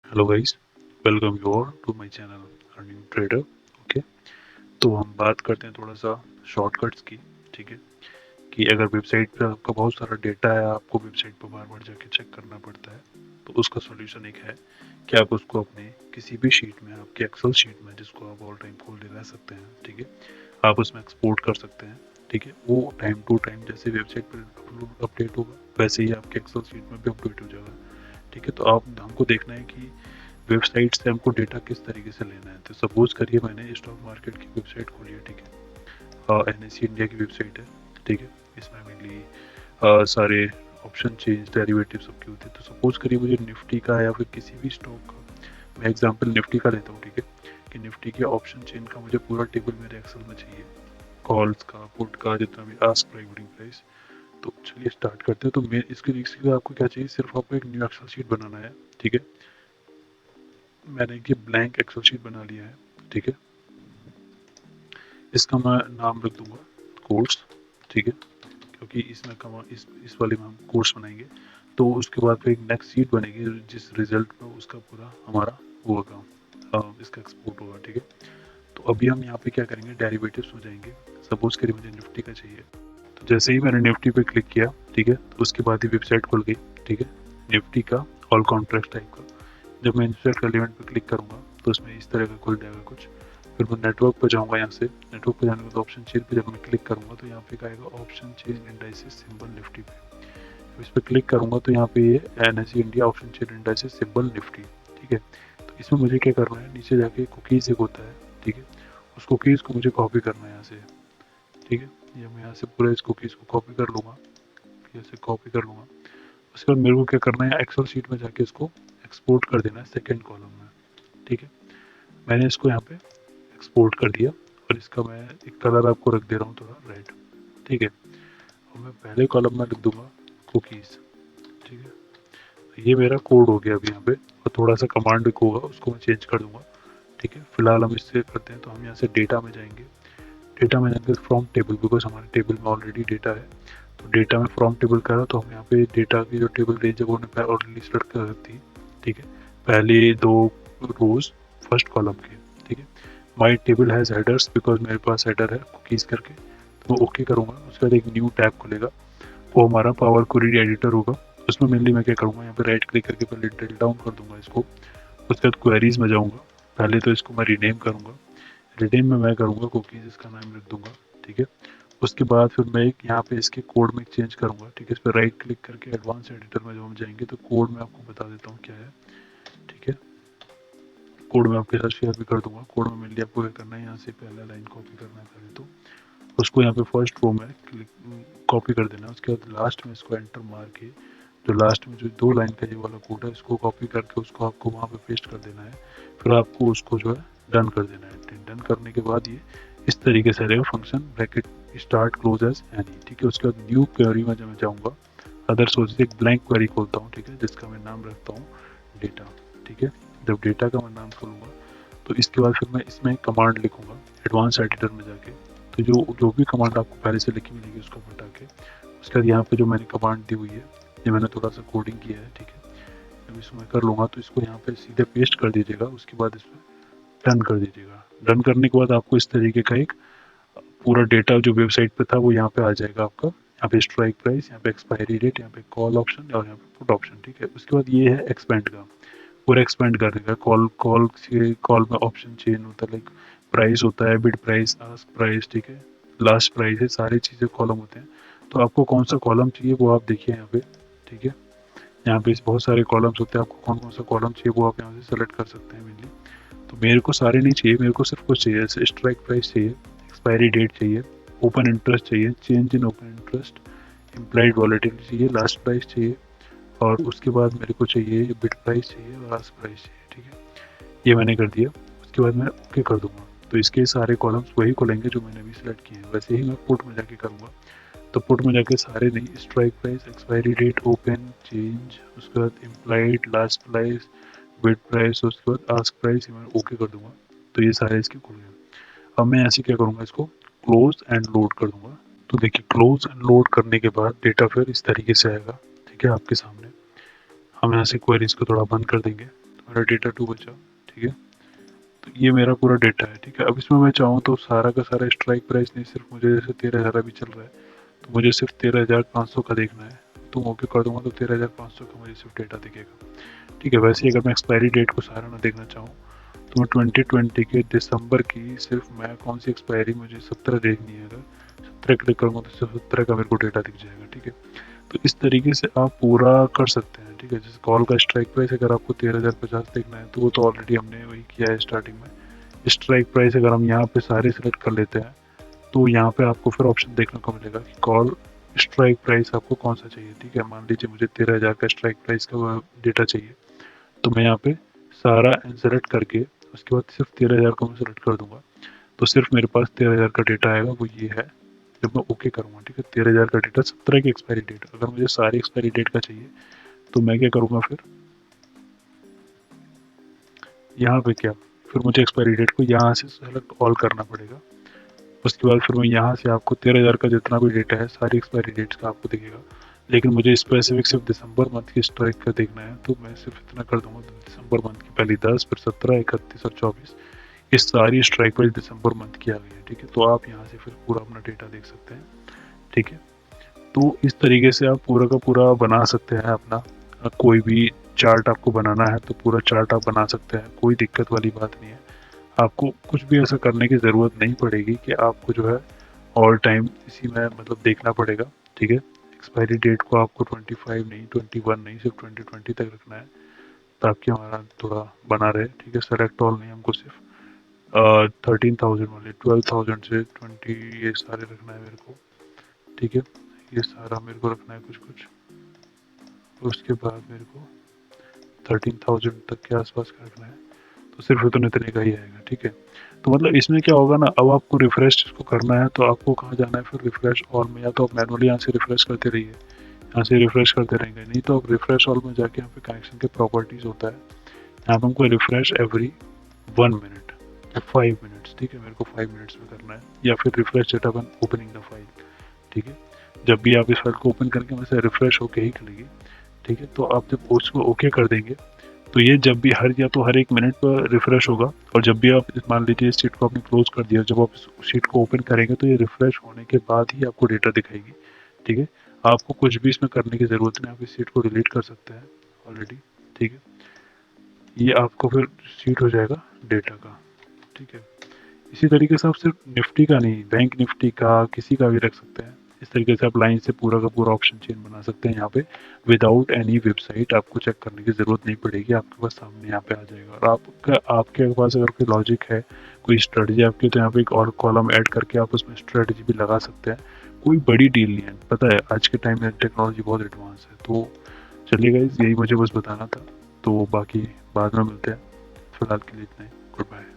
Hello guys, welcome you all to my channel earning trader. Okay, तो हम बात करते हैं थोड़ा सा शॉर्टकट्स की। ठीक है, कि अगर वेबसाइट पे आपका बहुत सारा डेटा है, आपको वेबसाइट पर बार बार जाके चेक करना पड़ता है, तो उसका सॉल्यूशन एक है कि आप उसको अपने किसी भी शीट में, आपके एक्सेल शीट में, जिसको आप ऑल टाइम खोलते रह सकते हैं, ठीक है, आप उसमें एक्सपोर्ट कर सकते हैं। ठीक है, वो टाइम टू टाइम जैसे वेबसाइट पर अपडेट होगा वैसे ही आपके एक्सेल शीट में भी अपडेट हो जाएगा। ठीक है, तो आप हमको देखना है कि वेबसाइट से हमको डेटा किस तरीके से लेना है। तो सपोज करिए मैंने स्टॉक मार्केट की वेबसाइट खोली है, ठीक है, NSE इंडिया की वेबसाइट है। ठीक है, इसमें मेनली सारे ऑप्शन चेंज डेरिवेटिव सबके होते हैं। तो सपोज करिए मुझे निफ्टी का या फिर किसी भी स्टॉक का, मैं एग्जांपल निफ्टी का लेता हूँ, ठीक है, कि निफ्टी के ऑप्शन चेन का मुझे पूरा टेबल मेरे एक्सेल में चाहिए, कॉल्स का, पुट का, जितना भी आस्क प्राइस, बिडिंग प्राइस। तो चलिए स्टार्ट करते हैं। तो मैं इसके लिए आपको क्या चाहिए, सिर्फ आपको एक न्यू एक्सेल शीट बनाना है। ठीक है, मैंने ये ब्लैंक एक्सेल शीट बना लिया है। ठीक है, इसका मैं नाम रख दूंगा कोर्स। ठीक है, क्योंकि इसमें इस वाले में हम कोर्स बनाएंगे। तो उसके बाद फिर एक नेक्स्ट शीट बनेगी जिस रिजल्ट में उसका पूरा हमारा होगा, इसका एक्सपोर्ट होगा। ठीक है, तो अभी हम यहाँ पे क्या करेंगे, डेरिवेटिव्स हो जाएंगे। सपोज करिए मुझे निफ्टी का चाहिए, तो जैसे ही मैंने निफ्टी पे क्लिक किया, ठीक है, तो उसके बाद ही वेबसाइट खुल गई। ठीक है, निफ्टी का ऑल कॉन्ट्रैक्ट टाइप का। जब मैं इंस्टेंट एलिमेंट पे क्लिक करूंगा तो उसमें इस तरह का खुल जाएगा कुछ। फिर मैं नेटवर्क पर जाऊंगा, यहाँ से नेटवर्क पर जाने के बाद ऑप्शन चेन पे जब मैं क्लिक करूंगा तो यहाँ पे आएगा option chain indices symbol Nifty पे। जब इस पर क्लिक करूंगा तो यहाँ पे ये NSE India option chain indices symbol Nifty. ठीक है, तो इसमें मुझे क्या करना है, नीचे जाके कुकीज़ एक होता है। ठीक है, उस कुकीज़ को मुझे कॉपी करना है यहाँ से। ठीक है, ये मैं यहाँ से पूरा इस कुकीज़ को कॉपी कर लूँगा, ऐसे कॉपी कर लूँगा। उसके बाद मेरे को क्या करना है, एक्सेल शीट में जाके इसको एक्सपोर्ट कर देना है सेकेंड कॉलम में। ठीक है, मैंने इसको यहाँ पे एक्सपोर्ट कर दिया और इसका मैं एक कलर आपको रख दे रहा हूँ थोड़ा रेड। ठीक है, और मैं पहले कॉलम में लिख दूंगा कुकीज़। ठीक है, तो ये मेरा कोड हो गया अभी यहाँ पे, और थोड़ा सा कमांड होगा उसको मैं चेंज कर दूंगा। ठीक है, फिलहाल हम इससे करते हैं, तो हम यहाँ से डेटा में जाएंगे। डेटा में जाएंगे फ्रॉम टेबल, बिकॉज हमारे टेबल में ऑलरेडी डेटा है। तो डेटा में फ्रॉम टेबल करा तो हम यहाँ पे डेटा की जो टेबल रेंज है वो ऑलरेडी सिलेक्ट कर दी। ठीक है, पहले दो रोज फर्स्ट कॉलम के। ठीक है, माई टेबल हैज़ हेडर्स, बिकॉज मेरे पास हेडर है कुकीज़ करके, तो मैं ओके करूँगा। उसके बाद एक न्यू टैब खुलेगा, वो हमारा पावर क्वेरी एडिटर होगा। उसमें मेनली मैं क्या करूँगा, यहाँ पे राइट क्लिक करके पहले ड्रिल डाउन कर दूंगा इसको। उसके बाद क्वेरीज में जाऊँगा, पहले तो इसको मैं रीनेम करूँगा। रीनेम में मैं करूँगा कुकीज़, इसका नाम रख दूंगा। ठीक है, उसके बाद फिर मैं एक यहाँ पे इसके कोड में चेंज करूँगा। ठीक है, इस पर राइट क्लिक करके एडवांस एडिटर में जब हम जाएंगे तो कोड में आपको बता देता हूँ क्या है। ठीक है, कोड में आपके साथ शेयर भी कर दूंगा। कोड में मेनली आपको क्या करना है, यहाँ से पहला लाइन कॉपी करना है पहले तो, उसको यहाँ पे फर्स्ट रो में कॉपी कर देना है। उसके बाद लास्ट में इसको एंटर मार के, जो लास्ट में जो दो लाइन का ये वाला कोड है, इसको कॉपी करके उसको आपको वहाँ पे पेस्ट कर देना है। फिर आपको उसको जो है डन कर देना है। डन करने के बाद ये इस तरीके से रहेगा function bracket start close as any. ठीक है, उसके बाद न्यू क्वेरी में जब मैं जाऊँगा, अदर सोर्स एक ब्लैंक क्वेरी खोलता हूँ। ठीक है, जिसका मैं नाम रखता हूँ डेटा। ठीक है, जब डेटा का मैं नाम खोलूँगा तो इसके बाद फिर मैं इसमें कमांड लिखूँगा एडवांस एडिटर में जाके। तो जो जो भी कमांड आपको पहले से लिखी मिलेगी उसको हटा के, उसके बाद यहाँ पे जो मैंने कमांड दी हुई है, ये मैंने थोड़ा सा कोडिंग किया है। ठीक है, जब इसको मैं कर लूँगा तो इसको यहाँ पे सीधे पेस्ट कर दीजिएगा। उसके बाद इसमें डन कर दीजिएगा। डन करने के बाद आपको इस तरीके का एक पूरा डेटा जो वेबसाइट पे था वो यहाँ पे आ जाएगा आपका। यहाँ पे स्ट्राइक प्राइस, यहाँ पे एक्सपायरी डेट, यहाँ पे कॉल ऑप्शन और यहाँ पे पुट ऑप्शन। ठीक है, उसके बाद ये है एक्सपेंड का, पूरा एक्सपेंड करने का। कॉल कॉल से कॉल में ऑप्शन चेंज होता है, लाइक प्राइस होता है, बिड प्राइस, आस्क प्राइस, ठीक है, लास्ट प्राइस है, सारी चीज़ें कॉलम होते हैं। तो आपको कौन सा कॉलम चाहिए वो आप देखिए यहाँ पे। ठीक है, यहाँ पे बहुत सारे कॉलम्स होते हैं, आपको कौन कौन सा कॉलम चाहिए वो आप यहाँ से सेलेक्ट कर सकते हैं मेनली। तो मेरे को सारे नहीं चाहिए, मेरे को सिर्फ कुछ चाहिए, जैसे स्ट्राइक प्राइस चाहिए, एक्सपायरी डेट चाहिए, ओपन इंटरेस्ट चाहिए, change in open interest, implied volatility चाहिए, लास्ट प्राइस चाहिए, और उसके बाद मेरे को चाहिए बिड प्राइस चाहिए और लास्ट प्राइस चाहिए। ठीक है, ये मैंने कर दिया। उसके बाद मैं ओके कर दूंगा, तो इसके सारे कॉलम्स वही खुलेंगे जो मैंने अभी सेलेक्ट किए हैं। वैसे ही मैं पुट में जाके करूँगा, तो पुट में जाके सारे नहीं, strike price, expiry date, open, change, उसके बाद implied, last price, bid price, उसके बाद आस्क प्राइस, मैं ओके कर दूंगा। तो ये सारे इसके खुल गए। अब मैं ऐसे क्या करूँगा, इसको क्लोज एंड लोड कर दूंगा। तो देखिए, क्लोज एंड लोड करने के बाद डेटा फिर इस तरीके से आएगा। ठीक है, आपके सामने। हम यहाँ से क्वेरीज को थोड़ा बंद कर देंगे, मेरा डेटा 2 बचा, ठीक है। तो ये मेरा पूरा डेटा है, ठीक है। अब इसमें मैं चाहूँ तो सारा का सारा स्ट्राइक प्राइस नहीं, सिर्फ मुझे जैसे 13,000 अभी चल रहा है तो मुझे सिर्फ 13,500 का देखना है, तो ओके कर दूंगा तो 13,500 का मुझे सिर्फ डेटा दिखेगा, ठीक है। वैसे ही अगर मैं एक्सपायरी डेट को सारा ना देखना चाहूँ तो मैं 2020 के दिसंबर की सिर्फ मैं कौन सी एक्सपायरी मुझे 17 देखनी है, अगर 17 क्लिक करूँगा तो सिर्फ 17 का मेरे को डेटा दिख जाएगा, ठीक है। तो इस तरीके से आप पूरा कर सकते हैं, ठीक है। जैसे कॉल का स्ट्राइक प्राइस अगर आपको 13,050 देखना है तो वो तो ऑलरेडी हमने वही किया है स्टार्टिंग में। स्ट्राइक प्राइस अगर हम यहाँ पे सारे सेलेक्ट कर लेते हैं तो यहाँ पे आपको फिर ऑप्शन देखने को मिलेगा कि कॉल स्ट्राइक प्राइस आपको कौन सा चाहिए, ठीक है। मान लीजिए मुझे 13,000 का स्ट्राइक प्राइस का डेटा चाहिए, तो मैं यहाँ पे सारा सेलेक्ट करके उसके बाद सिर्फ 13,000 को मैं सेलेक्ट कर दूंगा, तो सिर्फ मेरे पास 13,000 का डेटा आएगा, वो ये है। जब मैं ओके करूँगा, ठीक है, 13,000 का डेटा, 17 की एक्सपायरी डेट। अगर मुझे सारी एक्सपायरी डेट का चाहिए तो मैं क्या करूँगा, फिर यहाँ पे क्या, फिर मुझे एक्सपायरी डेट को यहाँ से सेलेक्ट ऑल करना पड़ेगा। उसके बाद फिर मैं यहाँ से आपको 13,000 का जितना भी डेटा है सारी एक्सपायरी डेट्स का आपको दिखेगा, लेकिन मुझे स्पेसिफिक सिर्फ दिसंबर मंथ की स्ट्राइक का देखना है, तो मैं सिर्फ इतना कर दूंगा, तो दिसंबर मंथ की पहली 10, फिर 17, 31 और 24, ये सारी स्ट्राइक प्राइस दिसंबर मंथ की आ गई है, ठीक है। तो आप यहाँ से फिर पूरा अपना डेटा देख सकते हैं, ठीक है। तो इस तरीके से आप पूरा का पूरा बना सकते हैं अपना, कोई भी चार्ट आपको बनाना है तो पूरा चार्ट आप बना सकते हैं, कोई दिक्कत वाली बात नहीं है। आपको कुछ भी ऐसा करने की ज़रूरत नहीं पड़ेगी कि आपको जो है ऑल टाइम इसी में मतलब देखना पड़ेगा, ठीक है। एक्सपायरी डेट को आपको 25 नहीं, 21 नहीं, सिर्फ 2020 तक रखना है ताकि हमारा थोड़ा बना रहे, ठीक है। सेलेक्ट ऑल नहीं, हमको सिर्फ 13,000 वाले 12,000 से 20 ये सारे रखना है मेरे को, ठीक है। ये सारा मेरे को रखना है कुछ कुछ, उसके बाद मेरे को 13,000 तक के आसपास का रखना है, तो सिर्फ इतने का ही आएगा, ठीक है। तो मतलब इसमें क्या होगा ना, अब आपको रिफ्रेश इसको करना है तो आपको कहाँ जाना है, फिर रिफ्रेश ऑल में, या तो आप मैनुअली यहाँ से रिफ्रेश करते रहिए, यहाँ से रिफ्रेश करते रहेंगे, नहीं तो आप रिफ्रेश ऑल में जाके यहाँ पे कनेक्शन के प्रॉपर्टीज होता है, यहाँ पे हमको रिफ्रेश एवरी 1 मिनट या 5 मिनट्स, ठीक है। मेरे को 5 मिनट्स में करना है, या फिर refresh data one opening the file, ठीक है। जब भी आप इस फाइल को ओपन करके वैसे रिफ्रेश होके ही खुलेगी, ठीक है। तो आप जब उसको ओके कर देंगे तो ये जब भी हर या तो हर 1 मिनट पर रिफ्रेश होगा, और जब भी आप मान लीजिए इस शीट को आपने क्लोज कर दिया, जब आप इस शीट को ओपन करेंगे तो ये रिफ्रेश होने के बाद ही आपको डेटा दिखाएगी, ठीक है। आपको कुछ भी इसमें करने की ज़रूरत नहीं, आप इस शीट को डिलीट कर सकते हैं ऑलरेडी, ठीक है। ये आपको फिर शीट हो जाएगा डेटा का, ठीक है। इसी तरीके से आप सिर्फ निफ्टी का नहीं, बैंक निफ्टी का किसी का भी रख सकते हैं। इस तरीके से आप लाइन से पूरा का पूरा ऑप्शन चेन बना सकते हैं यहाँ पे, विदाउट एनी वेबसाइट आपको चेक करने की ज़रूरत नहीं पड़ेगी, आपके पास सामने यहाँ पे आ जाएगा। और आपके पास अगर कोई लॉजिक है, कोई स्ट्रेटजी आपकी, तो यहाँ पे एक और कॉलम ऐड करके आप उसमें स्ट्रेटजी भी लगा सकते हैं। कोई बड़ी डील नहीं है, पता है आज के टाइम में टेक्नोलॉजी बहुत एडवांस है। तो चलिए गाइस, यही मुझे बस बताना था, तो बाकी बाद में मिलते हैं, फिलहाल के लिए इतना ही, गुड बाय।